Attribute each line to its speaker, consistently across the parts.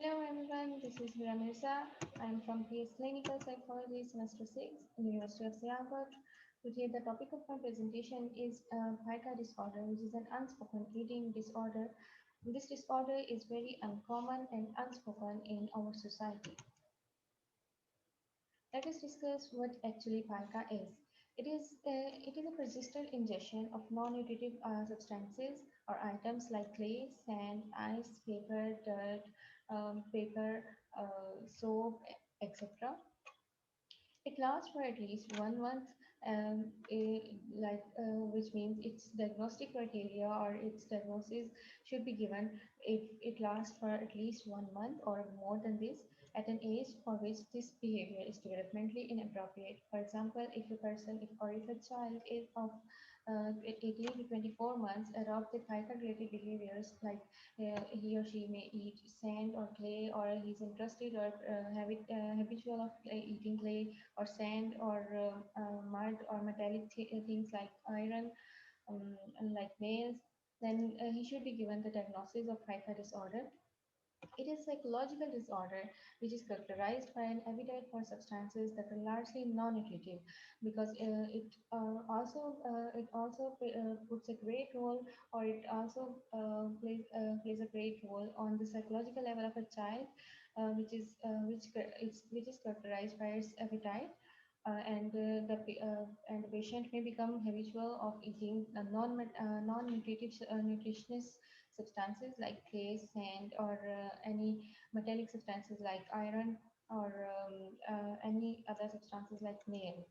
Speaker 1: Hello everyone, this is Mira Mirza. I am from PS Clinical Psychology Semester 6, University of Sialkot. Today the topic of my presentation is pica disorder, which is an unspoken eating disorder. This disorder is very uncommon and unspoken in our society. Let us discuss what actually pica is. It is a persistent ingestion of non-nutritive substances or items like clay, sand, ice, paper, dirt, paper, soap, etc. It lasts for at least 1 month, which means its diagnostic criteria or its diagnosis should be given if it lasts for at least 1 month or more than this at an age for which this behavior is developmentally inappropriate. For example, if a person if, or if a child is of 18 to 24 months adopt the pica-related behaviors like he or she may eat sand or clay, or he's interested or habitual of eating clay or sand or mud or metallic things like iron, and like nails, then he should be given the diagnosis of pica disorder. It is a psychological disorder which is characterized by an appetite for substances that are largely non-nutritive, because it also puts a great role, or it also plays a great role on the psychological level of a child, which is characterized by its appetite. And the patient may become habitual of eating non-nutritive nutritious substances like clay, sand, or any metallic substances like iron, or any other substances like nail.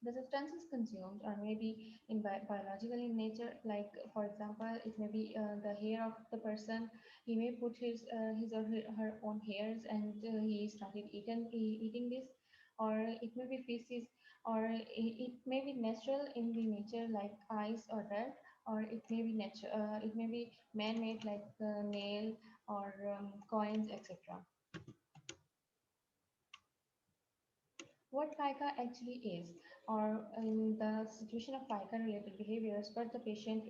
Speaker 1: The substances consumed are maybe biological in nature, like for example, it may be the hair of the person. He may put his or her own hairs, and he started eating this, or it may be feces, or it may be natural in the nature like ice or dirt, or it may be natural, it may be man-made like nail or coins, etc. What pica actually is, or in the situation of pica related behaviors, what the patient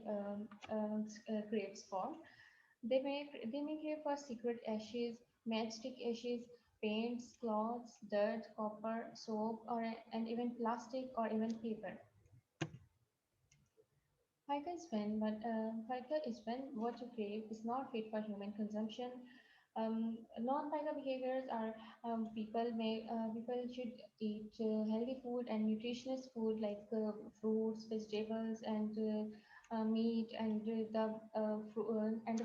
Speaker 1: craves for. They may crave for secret ashes, matchstick ashes, paints, cloths, dirt, copper, soap, or and even plastic or even paper. Pica is when what you crave is not fit for human consumption. Non-pica behaviors are, people should eat healthy food and nutritious food like fruits, vegetables, and meat, and the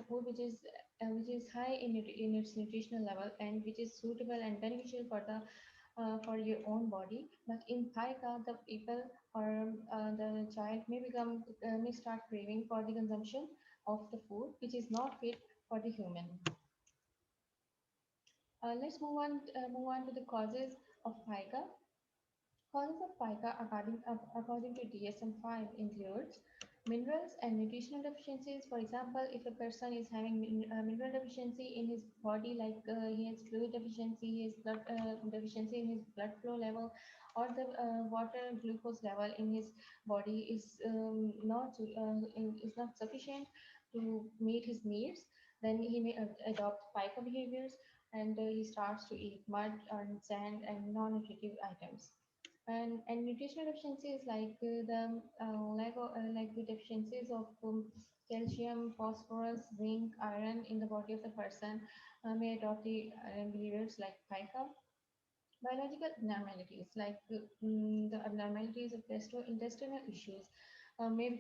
Speaker 1: food which is high in its nutritional level, and which is suitable and beneficial for your own body. But in pica, the people or the child may start craving for the consumption of the food which is not fit for the human. Let's move on to the causes of pica. Causes of pica according to DSM-5 includes minerals and nutritional deficiencies. For example, if a person is having mineral deficiency in his body, like he has fluid deficiency, he has blood deficiency in his blood flow level, or the water glucose level in his body is not sufficient to meet his needs, then he may adopt pica behaviors, and he starts to eat mud and sand and non-nutritive items. And nutritional deficiencies like the deficiencies of calcium, phosphorus, zinc, iron in the body of the person may adopt the behaviors like pica. Biological abnormalities like the abnormalities of gastrointestinal issues may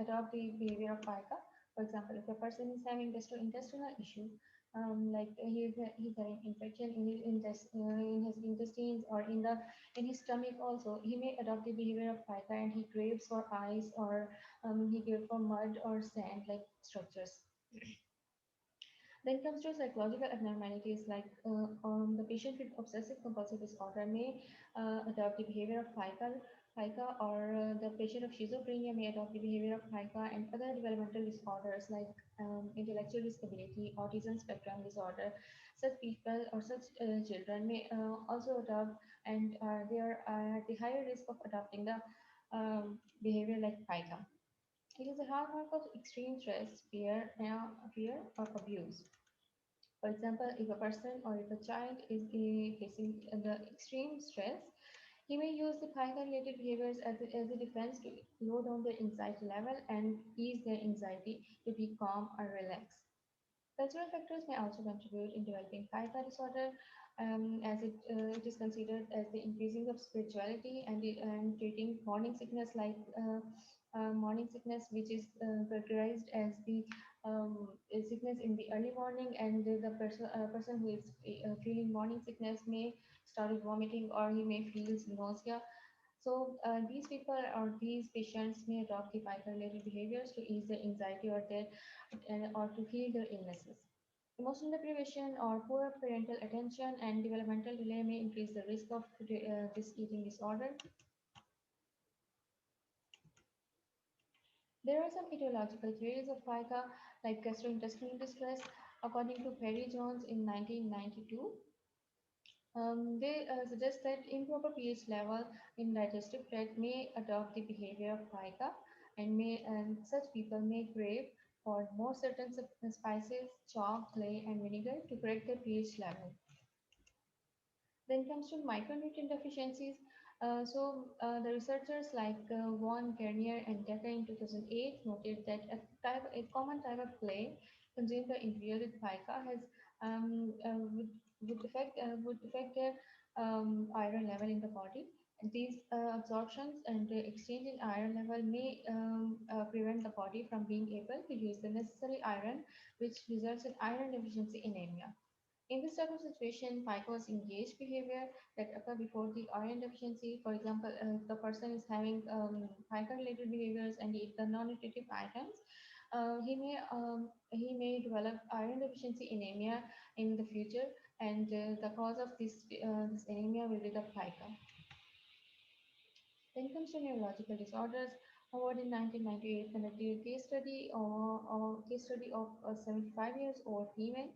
Speaker 1: adopt the behavior of pica. For example, if a person is having gastrointestinal issues, like he's having infection in his intestines or in his stomach also, he may adopt the behavior of pica, and he craves for ice, or he craves for mud or sand like structures. Then comes to psychological abnormalities like the patient with obsessive compulsive disorder may adopt the behavior of pica, or the patient of schizophrenia may adopt the behavior of pica, and other developmental disorders like intellectual disability, autism spectrum disorder. Such people or such children may also adopt, and they are at the higher risk of adopting the behavior like pica. It is a hallmark of extreme stress, fear or abuse. For example, if a person or if a child is facing the extreme stress, he may use the pica-related behaviors as a defense to lower down their anxiety level and ease their anxiety to be calm or relaxed. Cultural factors may also contribute in developing pica disorder, as it is considered as the increasing of spirituality and treating morning sickness like morning sickness, which is characterized as the sickness in the early morning, and person who is feeling morning sickness may start vomiting or he may feel nausea. So these people or these patients may adopt the pica-related behaviors to ease their anxiety or to heal their illnesses. Emotional deprivation or poor parental attention and developmental delay may increase the risk of this eating disorder. There are some etiological theories of pica, like gastrointestinal distress. According to Perry Jones in 1992, they suggest that improper pH level in digestive tract may adopt the behavior of pica, and such people may crave for more certain spices, chalk, clay, and vinegar to correct their pH level. Then comes to micronutrient deficiencies. The researchers like Von Garnier and Decker in 2008 noted that a common type of clay consumed by individuals with pica has would affect their iron level in the body. And these absorptions and the exchange in iron level may prevent the body from being able to use the necessary iron, which results in iron deficiency anemia. In this type of situation, PICOS engaged behavior that occur before the iron deficiency. For example, if the person is having PICO-related behaviors and eat the non-nutritive items, he may develop iron deficiency anemia in the future, and the cause of this anemia will be the PICO. Then comes to neurological disorders. Howard in 1998 conducted a case study of a 75 years old female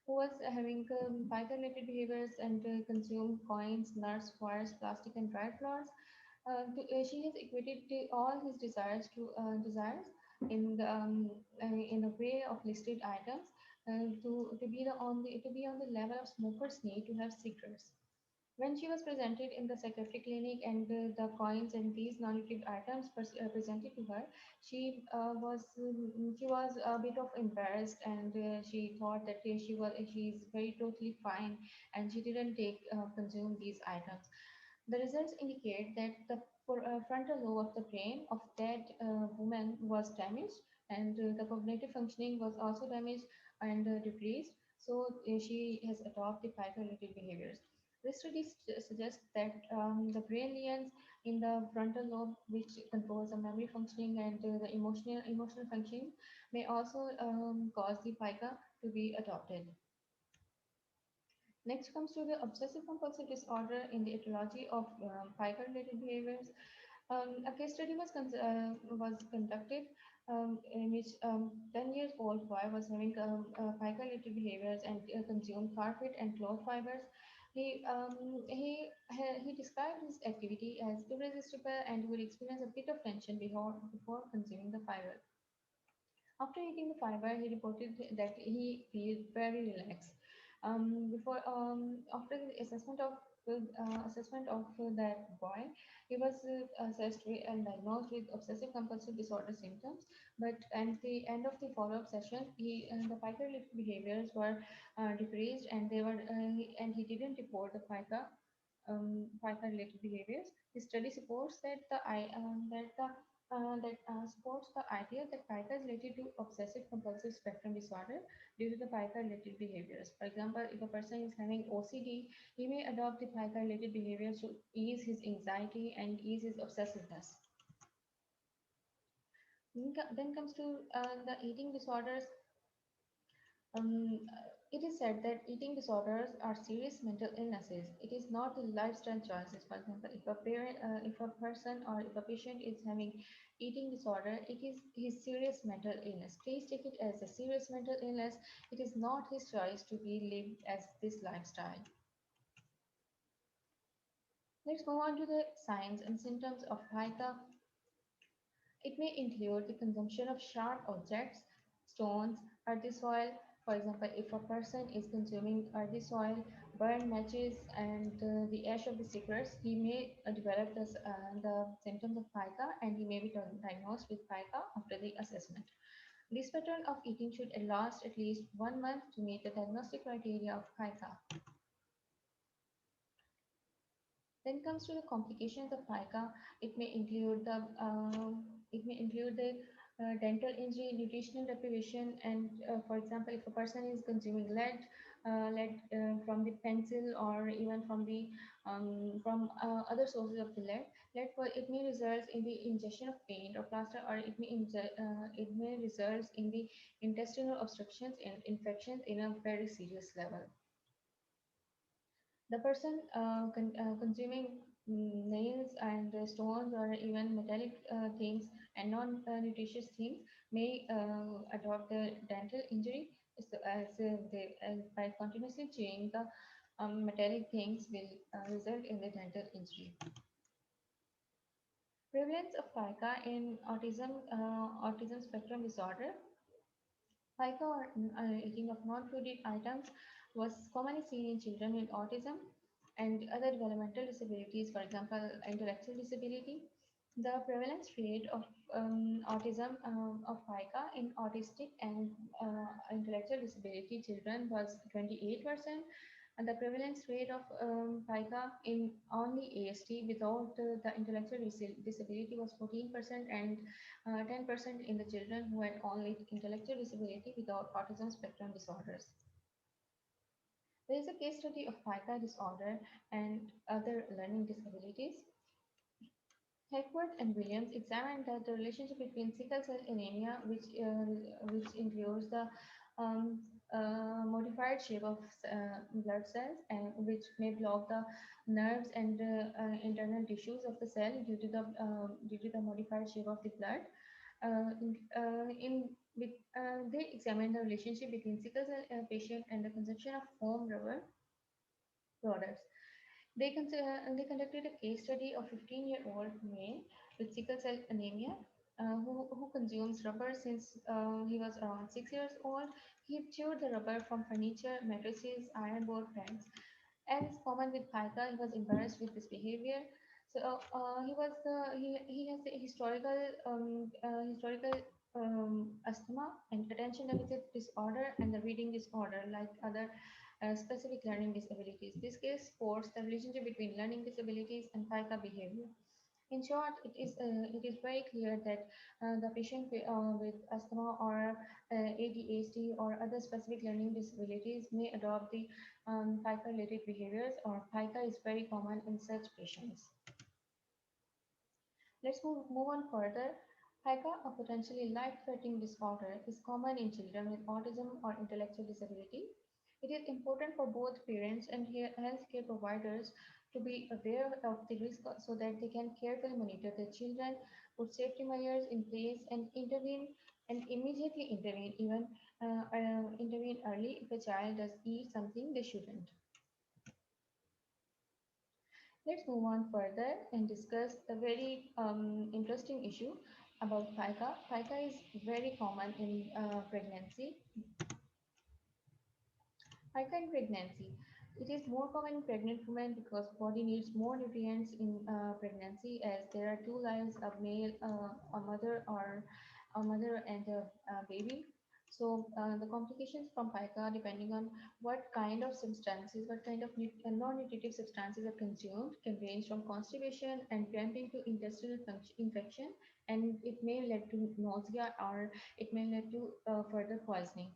Speaker 1: who was having python-related behaviors and consumed coins, nuts, wires, plastic, and dried flowers. She has equated all his desires in the way of listed items to be on the level of smokers need to have cigarettes. When she was presented in the psychiatric clinic and the coins and these non-nutritive items presented to her, she was a bit of embarrassed, and she thought that she's very totally fine, and she didn't take consume these items. The results indicate that the frontal lobe of the brain of that woman was damaged, and the cognitive functioning was also damaged and decreased. So she has adopted python-related behaviors. This study suggests that the brain lesions in the frontal lobe, which controls the memory functioning and the emotional functioning, may also cause the pica to be adopted. Next comes to the obsessive compulsive disorder in the etiology of pica-related behaviors. A case study was conducted in which 10 years old boy was having pica-related behaviors and consumed carpet and cloth fibers. He described his activity as irresistible and would experience a bit of tension before consuming the fiber. After eating the fiber, he reported that he feels very relaxed. After the assessment of that boy, he was assessed with and diagnosed with obsessive compulsive disorder symptoms. But at the end of the follow-up session, the pica-related behaviors were decreased, and he didn't report the pica-related behaviors. The study supports that supports the idea that pica is related to obsessive compulsive spectrum disorder due to the pica related behaviors. For example, if a person is having OCD, he may adopt the pica related behaviors to ease his anxiety and ease his obsessiveness. Then comes to the eating disorders. It is said that eating disorders are serious mental illnesses. It is not the lifestyle choices. For example, if a person or if a patient is having eating disorder, it is his serious mental illness. Please take it as a serious mental illness. It is not his choice to be lived as this lifestyle. Let's move on to the signs and symptoms of pica. It may include the consumption of sharp objects, stones, earthy soil, For example, if a person is consuming earthy soil, burned matches, and the ash of the cigarettes, he may develop the symptoms of pica and he may be diagnosed with pica after the assessment. This pattern of eating should last at least 1 month to meet the diagnostic criteria of pica. Then comes to the complications of pica. It may include the dental injury, nutritional deprivation, and for example, if a person is consuming lead from the pencil or even from other sources of the it may result in the ingestion of paint or plaster, or it may result in the intestinal obstructions and infections in a very serious level. The person consuming nails and stones or even metallic things and non-nutritious things may adopt the dental injury by continuously chewing the metallic things will result in the dental injury. Prevalence of pica in autism spectrum disorder. Pica or eating of non-food items was commonly seen in children with autism and other developmental disabilities, for example, intellectual disability. The prevalence rate of of pica in autistic and intellectual disability children was 28%, and the prevalence rate of pica in only ASD without the intellectual disability was 14%, and 10% in the children who had only intellectual disability without autism spectrum disorders. There is a case study of pica disorder and other learning disabilities. Heckworth and Williams examined the relationship between sickle cell anemia, which includes the um, modified shape of blood cells, and which may block the nerves and internal tissues of the cell due to the modified shape of the blood. In with, they examined the relationship between sickle cell patient and the consumption of foam rubber products. They conducted a case study of 15-year-old male with sickle cell anemia who consumes rubber since he was around 6 years old. He chewed the rubber from furniture, mattresses, iron board pegs. As is common with pica, he was embarrassed with this behavior. So he has the historical asthma and attention deficit disorder and the reading disorder like other specific learning disabilities. This case supports the relationship between learning disabilities and pica behavior. In short, it is very clear that the patient with asthma or ADHD or other specific learning disabilities may adopt the pica-related behaviors, or pica is very common in such patients. Let's move on further. Pica, a potentially life-threatening disorder, is common in children with autism or intellectual disability. It is important for both parents and healthcare providers to be aware of the risk so that they can carefully monitor their children, put safety measures in place, and immediately intervene, even intervene early if a child does eat something they shouldn't. Let's move on further and discuss a very interesting issue about pica. Pica is very common in pregnancy. Pica in pregnancy. It is more common in pregnant women because body needs more nutrients in pregnancy, as there are two lives, a mother or a mother and a baby. So the complications from pica, depending on what kind of substances, what kind of non-nutritive substances are consumed, can range from constipation and cramping to intestinal infection, and it may lead to nausea, or it may lead to further poisoning,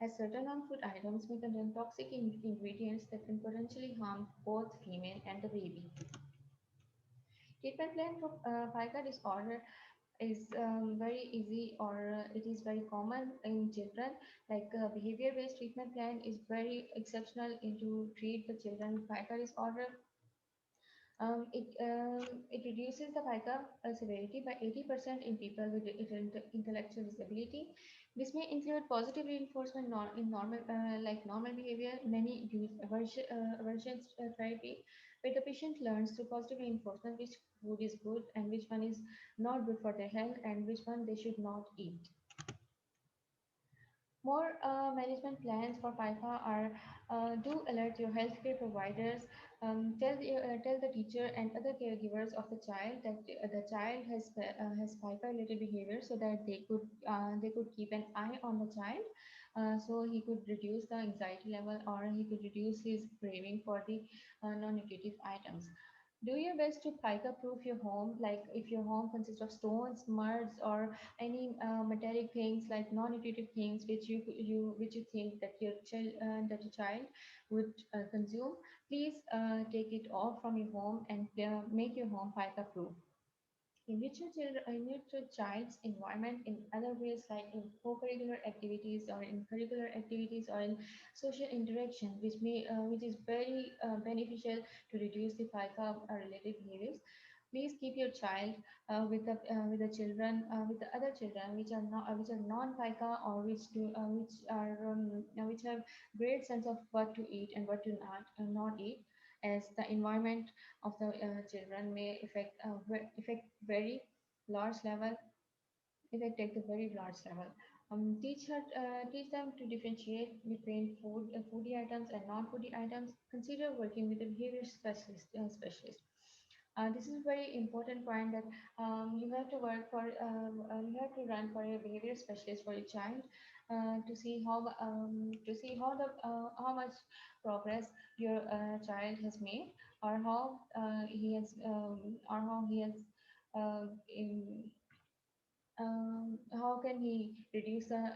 Speaker 1: as certain non-food items may contain toxic ingredients that can potentially harm both female and the baby. Treatment plan for pica disorder is very easy, or it is very common in children. Like behavior-based treatment plan is very exceptional to treat the children with pica disorder. It reduces the pica severity by 80% in people with intellectual disability. This may include positive reinforcement in normal behavior. Many use aversion therapy, where the patient learns through positive reinforcement which food is good and which one is not good for their health and which one they should not eat. More management plans for PIFA are do alert your healthcare providers, tell the teacher and other caregivers of the child that the child has PIFA related behavior so that they could keep an eye on the child, so he could reduce the anxiety level or he could reduce his craving for the non-nutritive items. Do your best to pica proof your home. Like if your home consists of stones, muds, or any metallic things like non-nutritive things which you think that your child would consume, please take it off from your home and make your home pica proof. Enrich your child's environment in other ways like in co-curricular activities or in curricular activities or in social interaction, which is very beneficial to reduce the FICA related behaviors. Please keep your child with the children with the other children which are non-FICA or which have great sense of what to eat and what to not eat, as the environment of the children may affect very large level affect at the very large level. Teach them to differentiate between foodie items and non-foodie items. Consider working with a behavior specialist. This is a very important point that you have to run for a behavior specialist for your child to see how much progress your child has made, or how he has in how can he reduce the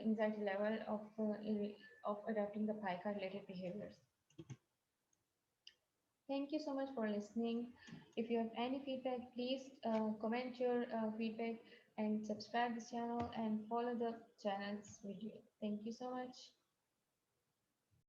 Speaker 1: anxiety level of adapting the pica related behaviors. Thank you so much for listening. If you have any feedback, please comment your feedback and subscribe this channel and follow the channel's video. Thank you so much.